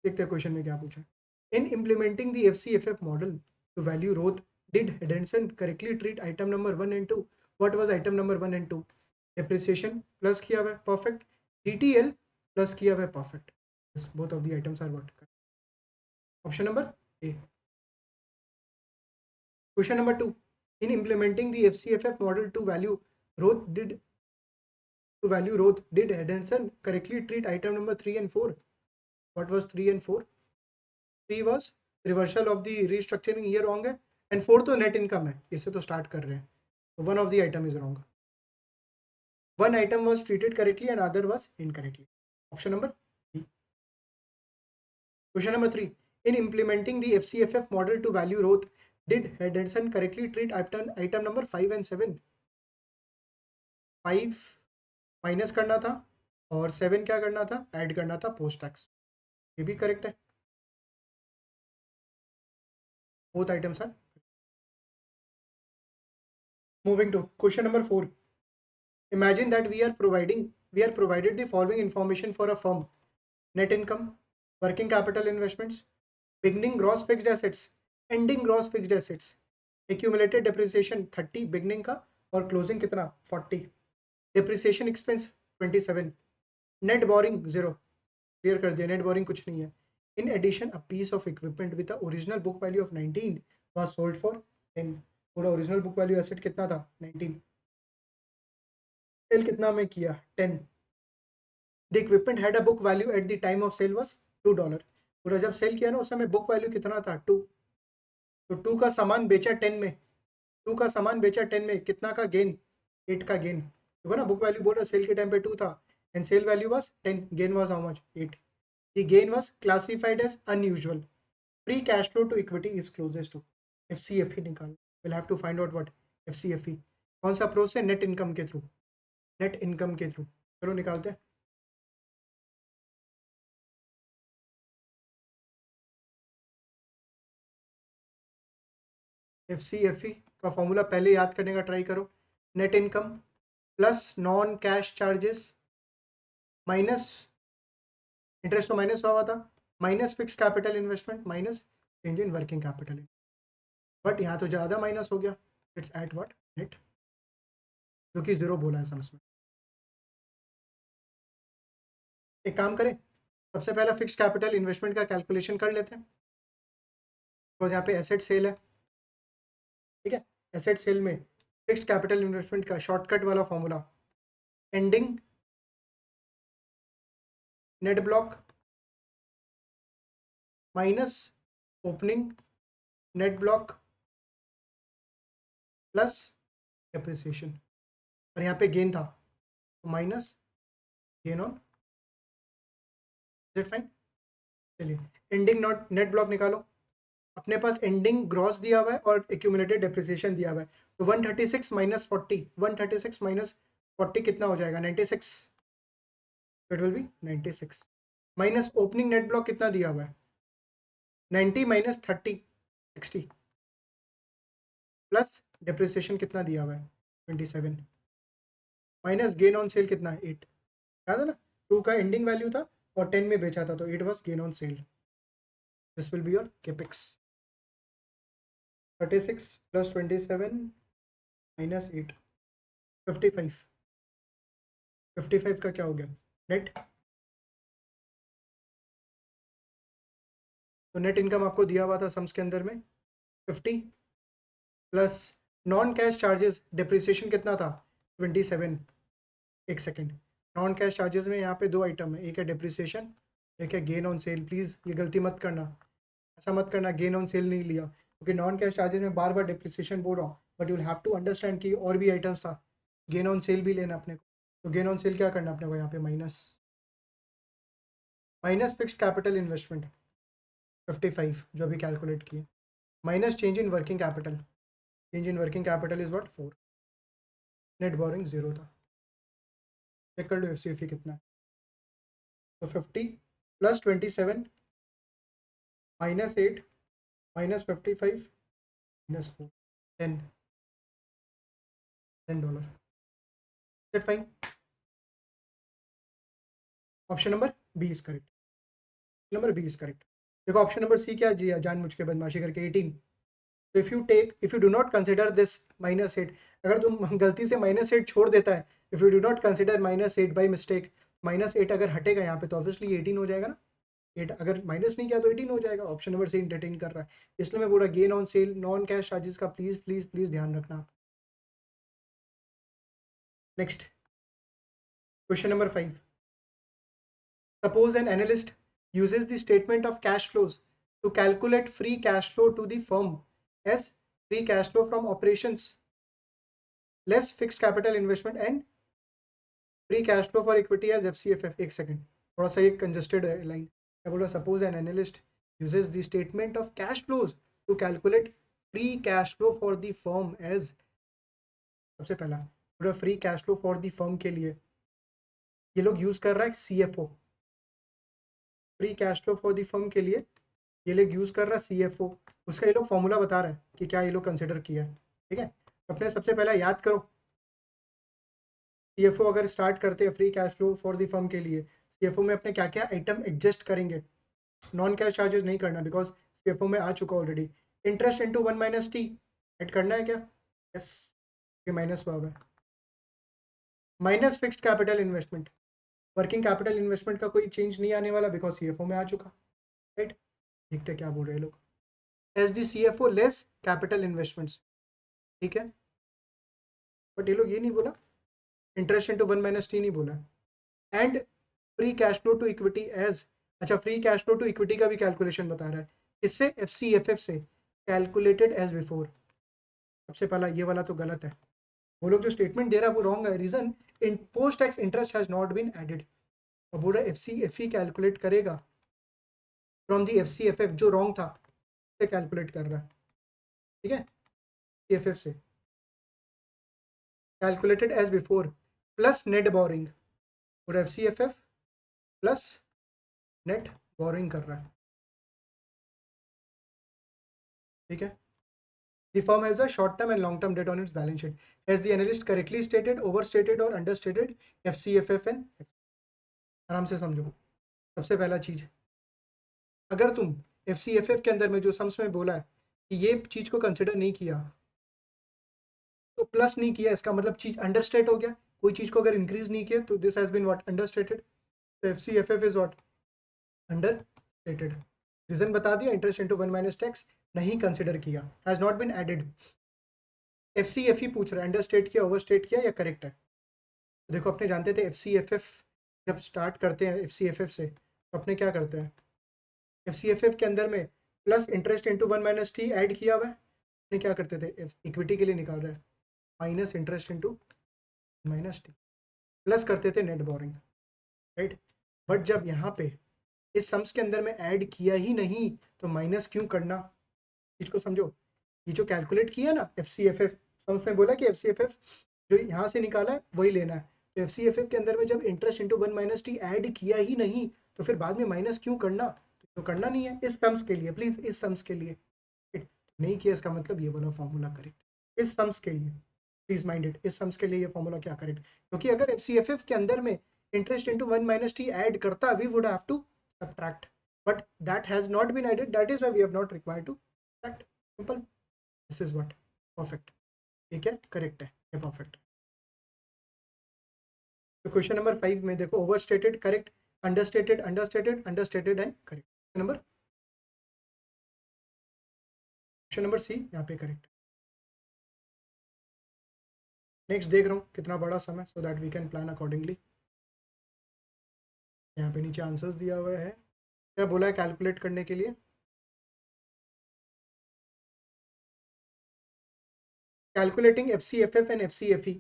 देखते हैं क्वेश्चन में क्या पूछा है. In implementing the FCFF model to value Roth did Hedenson correctly treat item number 1 and 2. What was item number 1 and 2. Depreciation plus किया हुआ है परफेक्ट, DTL प्लस किया हुआ है perfect. Both of the items are what. Option number A. Question number 2. In implementing the FCFF model to value Roth, did Henderson correctly treat item number 3 and 4? What was 3 and 4? 3 was reversal of the restructuring, ये wrong है, and 4 तो net income है, इससे तो start कर रहे हैं, so one of the item is wrong. One item was treated correctly and other was incorrectly. Option number B. Question number 3. In implementing the FCFF model to value Roth, did Henderson correctly treat item number 5 and 7? 5 minus करना था और 7 क्या करना था add करना था post tax, ये भी करेक्ट है. Both items are. Moving to question number 4. Imagine that we are provided the following information for a firm. Net income, working capital investments, beginning gross fixed assets, ending gross fixed assets, accumulated depreciation 30 beginning का और closing कितना 40, depreciation expense 27, net borrowing 0, clear कर दिया, net boring कुछ नहीं है. In addition, a piece of equipment with the original book value of 19 was sold for 10. पूरा original book value asset कितना था 19, सेल कितना में किया 10. The equipment had a book value at the time of sale was $2. पूरा जब cell किया ना उस समय बुक वैल्यू कितना था 2, तो 2 का सामान बेचा 10 में, 2 का सामान बेचा 10 में, कितना का गेन 8 का गेन. देखो ना बुक वैल्यू बोल रहा सेल के टाइम पे 2 था and sale value was 10, gain was how much 8. The gain was classified as unusual. Free cash flow to equity is closest to FCFE निकाल. We'll have to find out what FCFE. कौन सा approach है net income के through, net income के through. चलो निकालते हैं. FCFE का फॉर्मूला पहले याद करने का ट्राई करो. Net income plus non cash charges minus interest, तो माइनस हुआ था, minus fix capital investment minus change in working capital. But यहाँ तो ज़्यादा माइनस हो गया. इट्स एट व्हाट नेट, जो कि 0 बोला है समझ में. एक काम करें सबसे पहला फिक्स्ड कैपिटल इन्वेस्टमेंट का कैलकुलेशन कर लेते हैं, बिकॉज यहाँ पे एसेट सेल है, ठीक है। एसेट सेल में फिक्स्ड कैपिटल इन्वेस्टमेंट का शॉर्टकट वाला formula, ending net block minus opening net block plus depreciation, और यहाँ पे गेन था तो माइनस गेन ऑन फाइन। चलिए एंडिंग नॉट नेट ब्लॉक निकालो। अपने पास एंडिंग ग्रॉस दिया हुआ है और एक्यूमुलेटेड डेप्रिसिएशन दिया हुआ है, तो 136 माइनस 40, 136 माइनस 40 कितना हो जाएगा 96, it will B 96 minus opening net block कितना दिया हुआ है 90 माइनस 30 60 प्लस डेप्रिसिएशन कितना दिया हुआ है 27 माइनस गेन ऑन सेल कितना है 8, याद है ना, 2 का एंडिंग वैल्यू था और 10 में बेचा था तो 8 was gain on sale. This will be your capex 36 plus 27 minus 8 55, 55 का क्या हो गया नेट, तो नेट इनकम आपको दिया हुआ था सम्स के अंदर में 50 plus non cash charges depreciation कितना था 27, एक सेकेंड, नॉन कैश चार्जेस में यहाँ पे 2 आइटम है, एक है डिप्रिसिएशन, एक है गेन ऑन सेल। प्लीज़ ये गलती मत करना, ऐसा मत करना गेन ऑन सेल नहीं लिया, क्योंकि नॉन कैश चार्जेस में बार बार डिप्रिसिएशन बोल रहा हूँ, but you will have to understand कि और भी आइटम्स था, गेन ऑन सेल भी लेना अपने को, तो गेन ऑन सेल क्या करना अपने को यहाँ पे minus, minus fixed capital investment 55 जो अभी कैलकुलेट किए, minus change in working capital, change in working capital is what 4, net borrowing 0 था, चेक कर लो एफसीएफई कितना है, तो 50 plus 27 minus 8 minus 55 minus 4 10, $10, fine. Option number B is correct, number B is correct. देखो option number C क्या जी जान मुझ के बदमाशी करके 18, तो if you do not consider this minus 8, अगर तुम गलती से माइनस 8 छोड़ देता है, if you do not consider minus 8 by mistake, minus 8 अगर हटेगा यहाँ पे तो ऑब्वियसली 18 हो जाएगा ना, 8 अगर माइनस नहीं किया तो 18 हो जाएगा, ऑप्शन नंबर सी इंटरटेन कर रहा है, इसलिए मैं बोला gain on sale non cash charges का प्लीज प्लीज प्लीज ध्यान रखना। Next question number 5, suppose an analyst uses the statement of cash flows to calculate free cash flow to the firm as free cash flow from operations less fixed capital investment and free cash flow for equity as FCFF। एक second, थोड़ा सा एक congested line, मैं बोला suppose an analyst uses the statement of cash flows to calculate free cash flow for the firm as, सबसे पहला पूरा free cash flow for the firm के लिए ये लोग यूज कर रहा है CFO, free cash flow for the firm के लिए ये लोग यूज कर रहा है CFO, उसका ये लोग फॉर्मूला बता रहा है कि क्या ये लोग कंसिडर किया है, ठीक है। अपने सबसे पहला याद करो CFO अगर स्टार्ट करते हैं free cash flow for the firm के लिए, CFO में अपने क्या क्या आइटम एडजस्ट करेंगे, नॉन कैश चार्जेस नहीं करना बिकॉज CFO में आ चुका already, interest into 1 minus T add करना है क्या, यस ये माइनस हुआ है, minus fixed capital investment, working capital investment का कोई चेंज नहीं आने वाला बिकॉज CFO में आ चुका, राइट। देखते क्या बोल रहे हैं लोग, as the CFO less capital investments, ठीक है, बट ये लोग ये नहीं बोला इंटरेस्ट इंटू 1 माइनस टी नहीं बोला, and free cash flow to equity as, अच्छा free cash flow to equity का भी कैलकुलेशन बता रहा है, इससे FCFF से कैलकुलेटेड एज बिफोर, सबसे पहला ये वाला तो गलत है, वो लोग जो स्टेटमेंट दे रहा है वो रॉन्ग है, reason in post tax interest has not been added, और बोल रहा है FCFE कैलकुलेट करेगा फ्रॉम दी FCFF जो रॉन्ग था से कैलकुलेट कर रहा है, ठीक है, CFF से calculated as before plus net borrowing, और FCFF प्लस नेट बोरिंग कर रहा है, ठीक है। The firm has a short-term and long-term debt on its balance sheet. As the analyst correctly stated, overstated or understated FCFF and आराम से समझो। सबसे पहला चीज, अगर तुम FCFF के अंदर में जो सम्स में बोला है कि ये चीज को कंसिडर नहीं किया तो प्लस नहीं किया, इसका मतलब चीज अंडरस्टेट हो गया, कोई चीज को अगर इंक्रीज नहीं किया तो this has been what understated, तो FCFF is what understated, reason बता दिया, इंटरेस्ट इंटू 1 माइनस टैक्स नहीं कंसिडर किया, has not been added. FCFE पूछ रहा है, अंडर स्टेट किया, ओवर स्टेट किया या करेक्ट है। तो देखो अपने जानते थे एफसीएफएफ जब स्टार्ट करते हैं एफसीएफएफ से तो अपने क्या करते हैं, एफसीएफएफ के अंदर में plus interest into 1 minus T add किया हुआ है, अपने क्या करते थे, इक्विटी के लिए निकाल रहे हैं minus interest into minus T, plus करते थे नेट बोरिंग, राइट। बट जब यहाँ पे इस सम्स के अंदर में ऐड किया ही नहीं तो माइनस क्यों करना, चीज को समझो। ये जो कैलकुलेट किया ना F C F F, sums में बोला कि एफ सी एफ एफ जो यहाँ से निकाला है वही लेना है, तो एफ सी एफ एफ के अंदर में जब interest into 1 minus T add किया ही नहीं तो फिर बाद में माइनस क्यों करना, तो करना नहीं है इस सम्स के लिए, प्लीज इस सम्स के लिए नहीं किया, इसका मतलब ये वाला फॉर्मूला करेक्ट इस सम्स के लिए, प्लीज माइंड इट, इस सम्स के लिए ये फॉर्मूला क्या करेक्ट, क्योंकि अगर एफ सी एफ एफ के अंदर में interest into 1 minus T add करता we would have to subtract, but that has not been added, that is why we have not required to subtract, simple, this is what perfect, ठीक है, correct है ये perfect. तो question number 5 में देखो overstated correct, understated understated understated and correct, question number C यहाँ पे correct. Next देख रहा हूँ कितना बड़ा समय, so that we can plan accordingly. यहाँ पे नीचे आंसर्स दिया हुआ है, क्या बोला है कैलकुलेट करने के लिए, calculating F C F F and F C F E,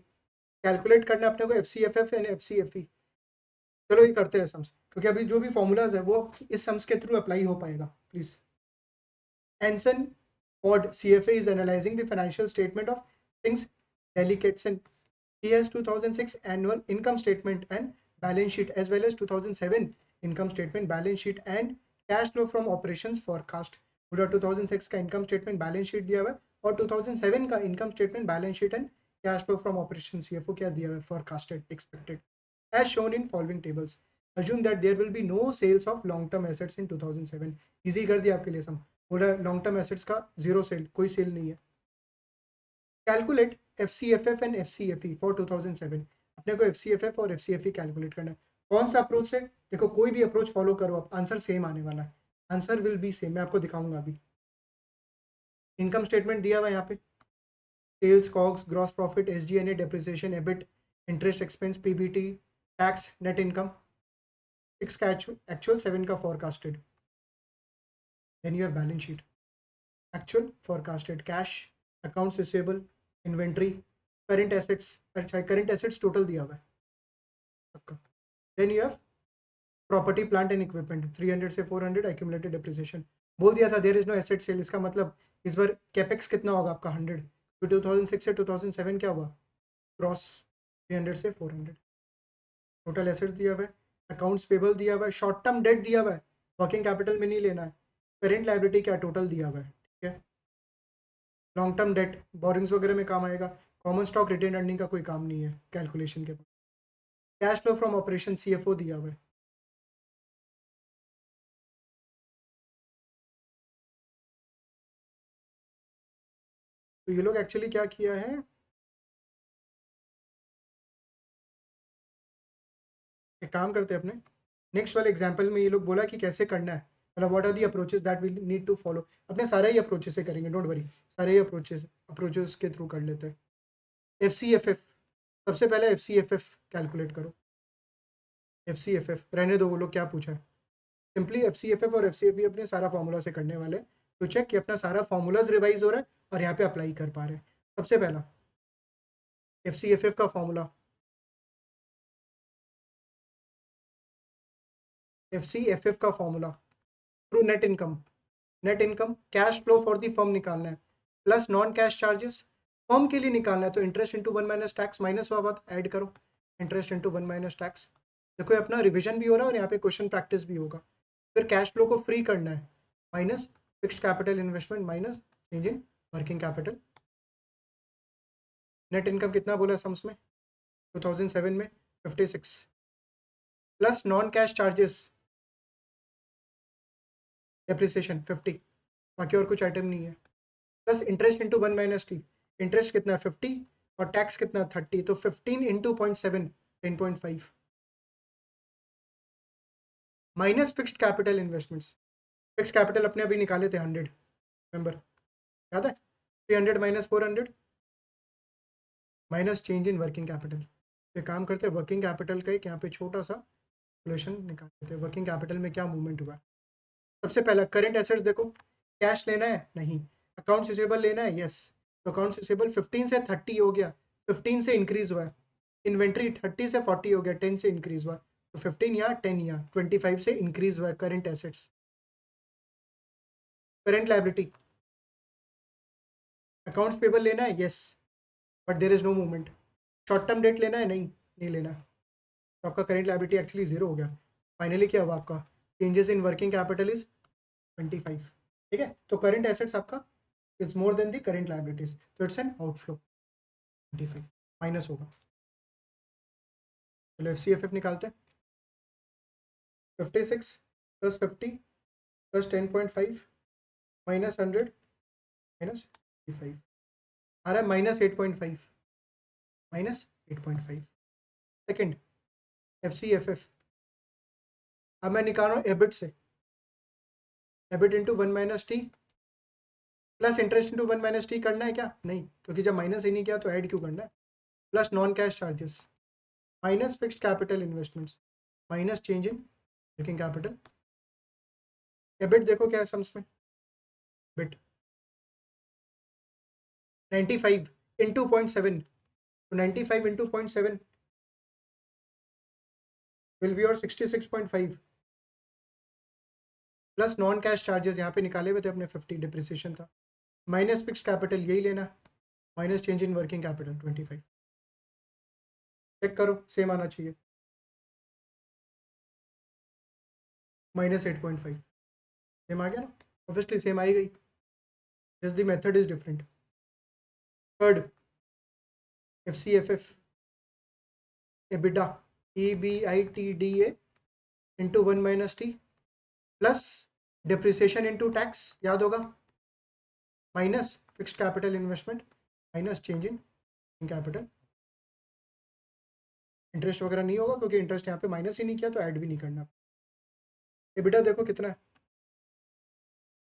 calculate करना अपने को F C F F and F C F E. चलो ये करते हैं सम्स, क्योंकि अभी जो भी फॉर्मूलाज है वो इस सम्स के थ्रू अप्लाई हो पाएगा please. Anson Ford CFA is analyzing the financial statement of things Delicatessen. He has 2006 annual income statement and balance sheet as well as 2007 income statement, balance sheet and cash flow from operations forecast. पूरा 2006 का income statement balance sheet दिया हुआ है और 2007 का income statement balance sheet and cash flow from operations CFO क्या दिया हुआ है, forecasted expected as shown in following tables. Assume that there will be no sales of long term assets in 2007. Easy कर दिया आपके लिए सम, बोला long term assets का जीरो सेल, कोई सेल नहीं है। Calculate F C F F and F C F E for 2007, अपने को एफ सी एफ एफ और F C F E calculate करना है। कौन सा अप्रोच से, देखो कोई भी अप्रोच फॉलो करो आप आंसर सेम आने वाला है, आंसर विल बी सेम, मैं आपको दिखाऊंगा अभी। इनकम स्टेटमेंट दिया हुआ है यहाँ पे, sales COGS gross profit S G N A depreciation EBIT interest expense PBT tax net income, 6 का एक्चुअल 7 का forecasted, then you have balance sheet, actual forecasted cash, accounts receivable, inventory, current assets, अच्छा current assets total दिया हुआ है सबका, then you have property plant and equipment 300 से 400 accumulated depreciation, बोल दिया था there is no asset sale, इसका मतलब इस बार capex कितना होगा आपका 100, तो 2006 से 2007 क्या हुआ क्रॉस 300 से 400, टोटल एसेट्स दिया हुआ है, अकाउंट्स पेबल दिया हुआ है, शॉर्ट टर्म डेट दिया हुआ है, वर्किंग कैपिटल में नहीं लेना है, करेंट लायबिलिटी क्या टोटल दिया हुआ है, ठीक है, लॉन्ग टर्म डेट बोरिंग्स वगैरह में काम आएगा, कॉमन स्टॉक रिटेन अर्निंग का कोई काम नहीं है कैलकुलेशन के बाद, cash flow from operation CFO दिया हुआ है, तो ये लोग एक्चुअली क्या किया है, एक काम करते हैं अपने नेक्स्ट वाले एग्जाम्पल में ये लोग बोला कि कैसे करना है, मतलब what are the approaches that we need to follow, अपने सारे ही अप्रोचेस से करेंगे, डोंट वरी, सारे ही अप्रोचेस के थ्रू कर लेते हैं। एफ सी एफ एफ, सबसे पहले F C F F calculate करो, एफ सी एफ एफ रहने दो, वो लोग क्या पूछा है, simply F C F F और एफ सी एफ ई अपने सारा फॉर्मूला से करने वाले, तो चेक कि अपना सारा फॉर्मूलाज रिवाइज हो रहा है और यहाँ पे अप्लाई कर पा रहे हैं। सबसे पहला एफ सी एफ एफ का formula, F C F F का formula through net income, net income cash flow for the firm निकालना है plus non cash charges, firm के लिए निकालना है तो interest into 1 minus tax minus हुआ बात ऐड करो, इंटरेस्ट इंटू 1 माइनस टैक्स, देखो अपना रिविजन भी हो रहा है और यहाँ पे क्वेश्चन प्रैक्टिस भी होगा। फिर कैश फ्लो को फ्री करना है, minus fixed capital investment minus change in working capital, net income कितना बोला सम्स में 2007 में 56 plus non cash charges depreciation 50, बाकी और कुछ आइटम नहीं है, plus interest into 1 minus T, interest कितना 50 और टैक्स कितना 30, तो 15 into 0.7 10.5, minus fixed capital investments. Fixed capital अपने अभी निकाले थे 100, रिमेंबर, याद है? 300 minus 400 minus change in working capital. ये काम करते हैं वर्किंग कैपिटल का एक यहाँ पे छोटा सा कैलकुलेशन निकालते थे। वर्किंग कैपिटल में क्या मूवमेंट हुआ है? सबसे पहला करंट एसेट्स देखो, कैश लेना है नहीं, अकाउंट्स रिसीवेबल लेना है यस, तो अकाउंट्स रिसीवेबल 15 से 30 हो गया, 15 से इंक्रीज हुआ है। इन्वेंट्री 30 से 40 हो गया, 10 से इंक्रीज हुआ, तो 15 यहाँ 10 यहाँ 25 से इंक्रीज हुआ है current assets. Current liability, accounts payable लेना है yes, but there is no movement. Short term debt लेना है नहीं, नहीं लेना, तो आपका करंट लायबिलिटी एक्चुअली जीरो हो गया। फाइनली क्या हुआ आपका? Changes in working capital is 25, ठीक है? तो करंट एसेट्स आपका is more than the current liabilities, तो इट्स एन आउटफ्लो 25 माइनस होगा। चलो एफ निकालते हैं। 56 प्लस 50 प्लस 10.5 माइनस 100 माइनस 55 आ रहा है माइनस 8.5, माइनस 8.5। सेकेंड एफ, अब मैं निकाल रहा हूँ एबिट से, EBIT into 1 minus T plus interest into 1 minus T करना है क्या? नहीं, क्योंकि जब माइनस ही नहीं किया तो ऐड क्यों करना है? Plus non cash charges minus fixed capital investments minus change in working capital. EBIT देखो क्या है सम्स में, बिट 95 इंटू 0.7, तो 95 इंटू 0.7 विल बी और 66.5 प्लस नॉन कैश चार्जेस यहाँ पे निकाले हुए थे अपने 50 डिप्रिसिएशन था, माइनस फिक्स्ड कैपिटल यही लेना, minus change in working capital 25। Check करो सेम आना चाहिए, माइनस 8.5 सेम आ गया ना, ऑब्वियसली सेम आई गई, just the method is different. Third F EBITDA EBITDA into 1 minus T plus depreciation into tax, याद होगा, minus fixed capital investment minus change in capital. Interest वगैरह नहीं होगा क्योंकि इंटरेस्ट यहाँ पे माइनस ही नहीं किया, तो ऐड भी नहीं करना। एबिटा देखो कितना है,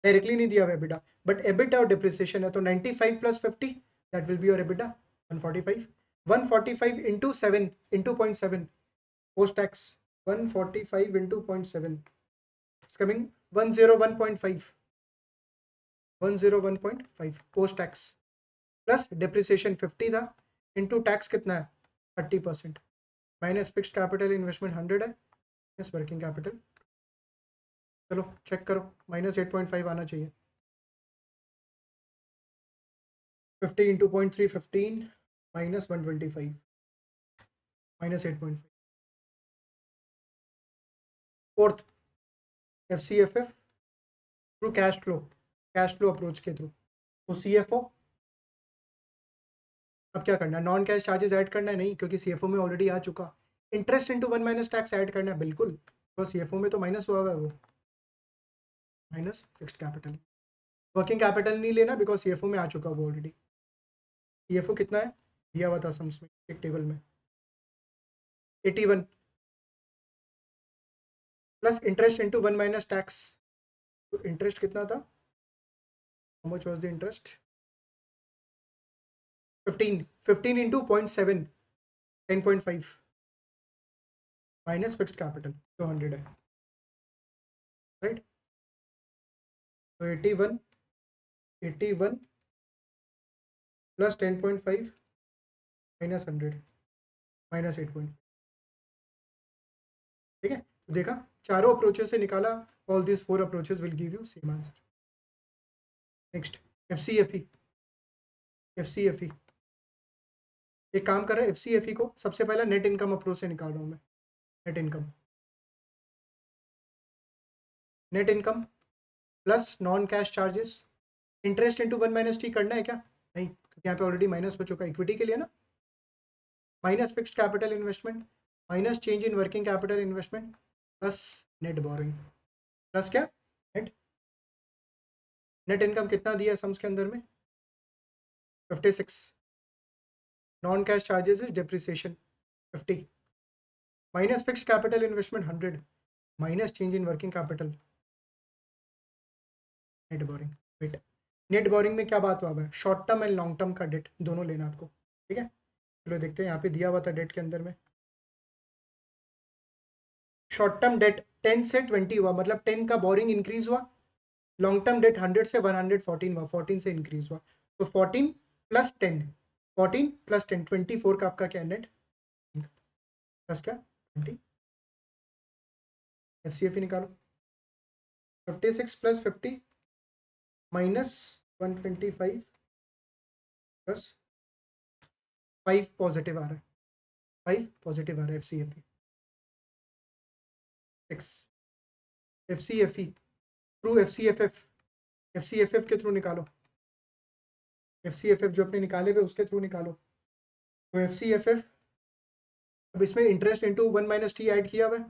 डायरेक्टली नहीं दिया हुआ एबिटा, बट एबिटा और डिप्रिसिएशन है, तो 95 plus 50 that will be your EBITDA 145। 145 into 7 into 0.7 post tax, 145 into 0.7 it's coming 101.5, 101.5 post tax plus depreciation 50 था, इंटू टैक्स कितना है 30%, माइनस फिक्स्ड कैपिटल इन्वेस्टमेंट 100 है, माइनस वर्किंग कैपिटल। चलो चेक करो, minus 8.5 आना चाहिए। 50 into 0.3 15 minus 125 minus 8.5। Fourth F through cash flow approach के through, तो CFO अब क्या करना है? नॉन कैश चार्जेस ऐड करना है नहीं, क्योंकि CFO में ऑलरेडी आ चुका। Interest into 1 minus tax add करना है बिल्कुल, तो CFO में तो माइनस हुआ है वो, minus fixed capital. Working capital नहीं लेना बिकॉज CFO में आ चुका वो ऑलरेडी। CFO कितना है दिया हुआ था सम्स में एक टेबल में, 81 plus interest into 1 minus tax, तो इंटरेस्ट कितना था? How much was the interest? 15 into 0.7 10.5 minus fixed capital जो 100 है, राइट? तो 81 प्लस 10.5 माइनस 100 माइनस 8.5, ठीक है? तो देखा चारों अप्रोचेस से निकाला, all this 4 approaches will give you same answer. Next F C F E एक काम कर रहा है, FCFE को सबसे पहला नेट इनकम अप्रोच से निकाल रहा हूँ मैं। Net income plus non cash charges, interest into 1 minus T करना है क्या? नहीं, क्योंकि यहाँ पे ऑलरेडी माइनस हो चुका है इक्विटी के लिए ना, minus fixed capital investment minus change in working capital investment plus net borrowing, plus क्या नेट नेट इनकम कितना दिया है सम्स के अंदर में? 56, non cash charges is depreciation 50 minus fixed capital investment 100 minus change in working capital net borrowing. Wait, net borrowing में क्या बात हुआ है, short term and long term का डेट दोनों लेना आपको, ठीक है। चलो देखते हैं, यहाँ पे दिया हुआ था डेट के अंदर में शॉर्ट टर्म डेट 10 से 20 हुआ, मतलब 10 का बोरिंग इंक्रीज हुआ। लॉन्ग टर्म डेट 100 से 114 हुआ, 14 से इंक्रीज हुआ। तो 14 प्लस 10, 14 प्लस 10 24 का आपका क्या नेट प्लस क्या 20, एफसीएफ निकालो। 56 प्लस 50 माइनस 125 प्लस 5 पॉजिटिव आ रहा है, 5 पॉजिटिव आ रहा है एफसीएफ 6 एफसीएफ थ्रू एफसीएफएफ, एफसीएफएफ के थ्रू निकालो, एफसीएफएफ जो अपने निकाले हुए उसके थ्रू निकालो। तो एफसीएफएफ, अब इसमें interest into 1 minus T add किया हुआ है,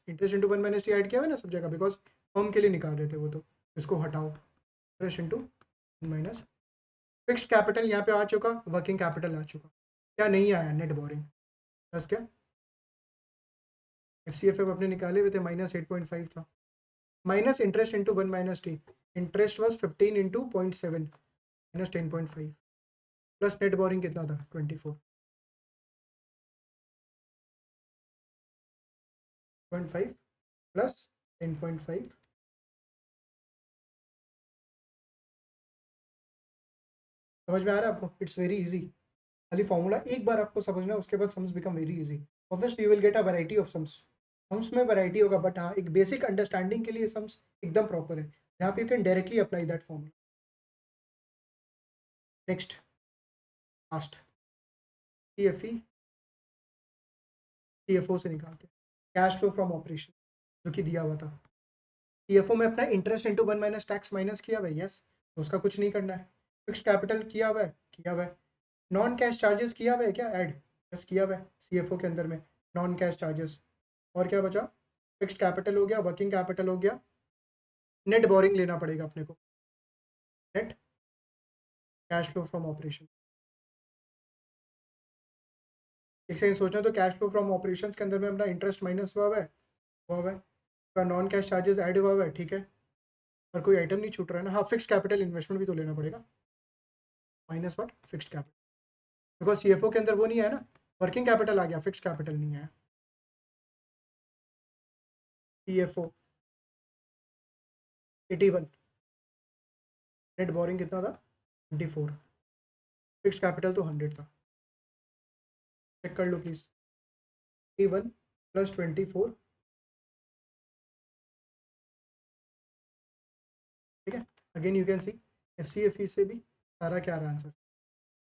interest into 1 minus T add किया हुआ है ना सब जगह, बिकॉज फॉर्म के लिए निकाल रहे थे वो, तो इसको हटाओ, interest into 1 minus fixed capital यहाँ पे आ चुका, वर्किंग कैपिटल आ चुका, क्या नहीं आया नेट बोरिंग प्लस क्या एफसीएफएफ अपने निकाले हुए थे माइनस 8.5 था, minus interest into 1 minus T, interest was 15 into 0.7 minus 10.5 plus net boring कितना था 24.5 प्लस 10.5। समझ में आ रहा है आपको, इट्स वेरी इजी, खाली फॉर्मूला एक बार आपको समझना है, उसके बाद sums become very easy. Obviously you will get a variety of sums, sums में वैरायटी होगा, बट हाँ एक बेसिक अंडरस्टैंडिंग के लिए सम्स एकदम प्रॉपर है, जहाँ पे you can directly apply that formula. Next last CFE, CFO से निकालते हैं कैश फ्लो फ्रॉम ऑपरेशन जो कि दिया हुआ था। सीएफओ में अपना interest into 1 minus tax minus किया हुआ है, यस, तो उसका कुछ नहीं करना है। फिक्स्ड कैपिटल किया हुआ है, किया हुआ है। नॉन कैश चार्जेस किया हुआ है क्या ऐड, यस किया हुआ है सीएफओ के अंदर में नॉन कैश चार्जेस। और क्या बचा, फिक्स्ड कैपिटल हो गया, वर्किंग कैपिटल हो गया, नेट बोरिंग लेना पड़ेगा अपने को, net cash flow from operation. एक सेकंड सोचना, तो कैश फ्लो फ्रॉम ऑपरेशन के अंदर में अपना इंटरेस्ट माइनस हुआ है, नॉन कैश चार्जेस ऐड हुआ है, ठीक है, और कोई आइटम नहीं छूट रहा है ना। हाँ फिक्स्ड कैपिटल इन्वेस्टमेंट भी तो लेना पड़ेगा, minus what fixed capital, because CFO के अंदर वो नहीं है ना, वर्किंग कैपिटल आ गया, फिक्स्ड कैपिटल नहीं है। सीएफओ 81, नेट बोरिंग कितना था 24, फिक्स्ड कैपिटल तो 100 था, चेक कर लो प्लीज, 81 प्लस 24, ठीक है। अगेन यू कैन सी एफसीएफई से भी सारा क्या रहा आंसर,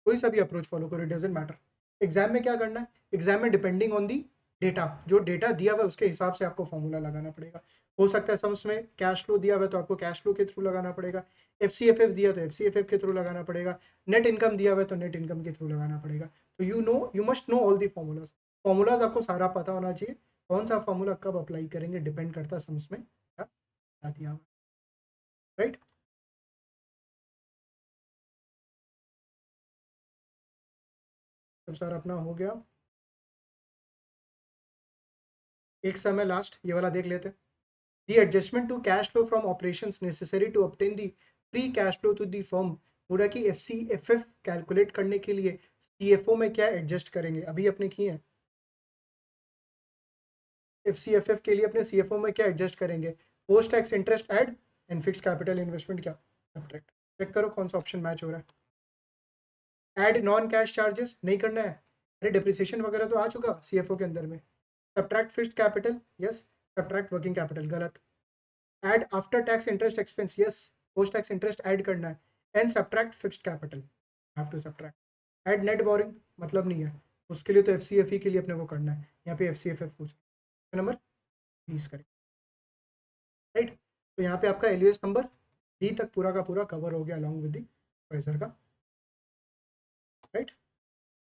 कोई सा भी अप्रोच फॉलो करो, इट डजेंट मैटर। एग्जाम में क्या करना है, एग्जाम में डिपेंडिंग ऑन दी डेटा, जो डेटा दिया हुआ है उसके हिसाब से आपको फॉर्मूला लगाना पड़ेगा। हो सकता है सम्स में कैश फ्लो दिया हुआ है तो आपको कैश फ्लो के थ्रू लगाना पड़ेगा, एफसीएफएफ दिया तो एफसीएफएफ के थ्रू लगाना पड़ेगा, नेट इनकम दिया हुआ है तो नेट इनकम के थ्रू लगाना पड़ेगा। तो you must know all the formulas, formulas आपको सारा पता होना चाहिए, कौन सा फॉर्मूला कब अप्लाई करेंगे डिपेंड करता है सम्स में क्या दिया हुआ, राइट। सब सारा अपना हो गया, एक समय लास्ट ये वाला देख लेते हैं। The adjustment to cash flow from operations necessary to obtain the free cash flow to the firm, पूरा की FCFF कैलकुलेट करने के लिए CFO में क्या एडजस्ट करेंगे, अभी अपने किए हैं। FCFF के लिए अपने CFO में क्या एडजस्ट करेंगे, post tax interest add and fixed capital investment क्या सब्ट्रैक्ट, चेक करो कौन सा ऑप्शन मैच हो रहा है। ऐड नॉन कैश चार्जेस नहीं करना है, अरे डिप्रिसिएशन वगैरह तो आ चुका CFO के अंदर में। Subtract fixed capital, yes, subtract working capital, गलत। Add after tax interest expense, yes, post tax interest add करना है, and subtract fixed capital, have to subtract. Add net borrowing मतलब नहीं है, उसके लिए तो एफसीएफई के लिए अपने को करना है, यहाँ पे एफसीएफएफ पूछ नंबर 20 करें, राइट। तो यहाँ पे आपका एलयूएस नंबर डी तक पूरा का पूरा कवर हो गया अलॉन्ग विद दी का, राइट।